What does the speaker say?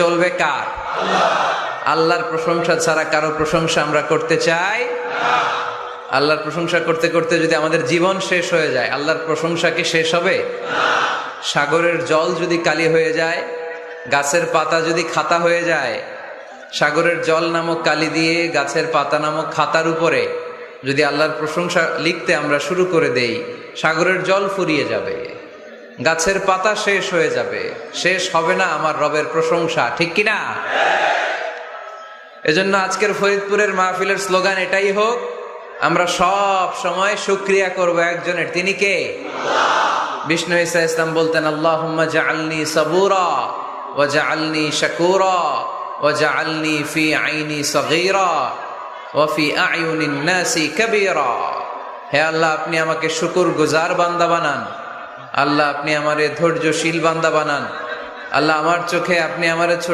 চলবে কার? আল্লাহর প্রশংসা ছাড়া কারো প্রশংসা আমরা করতে চাই? আল্লাহর প্রশংসা করতে করতে যদি আমাদের জীবন শেষ হয়ে যায়, আল্লাহর প্রশংসা কি শেষ হবে? সাগরের জল যদি কালি হয়ে যায়, গাছের পাতা যদি খাতা হয়ে যায়, সাগরের জল নামক কালি দিয়ে গাছের পাতা নামক খাতার উপরে যদি আল্লাহর প্রশংসা লিখতে আমরা শুরু করে দেই, সাগরের জল ফুরিয়ে যাবে, গাছের পাতা শেষ হয়ে যাবে, শেষ হবে না আমার রবের প্রশংসা, ঠিক কিনা? এজন্য আজকের ফরিদপুরের মাহফিলের স্লোগান এটাই হোক, আমরা সব সময় শুকরিয়া করব একজনের, তিনি কে? বিষ্ণু ঈসা ইসলাম বলতেন, আল্লাহুম্মা জাআলনি সাবুরা ওয়া জাআলনি শাকুরা ওয়া জাআলনি ফি আইনি সগীরা ওয়া ফি আয়ুনিন নাসি কাবীরা। হে আল্লাহ, আপনি আমাকে শুকরগুজার বান্দা বানান। আল্লাহ, আপনি আমারে ধৈর্যশীল বান্দা বানান। আল্লাহ, আমার চোখে আপনি আমারে ছোট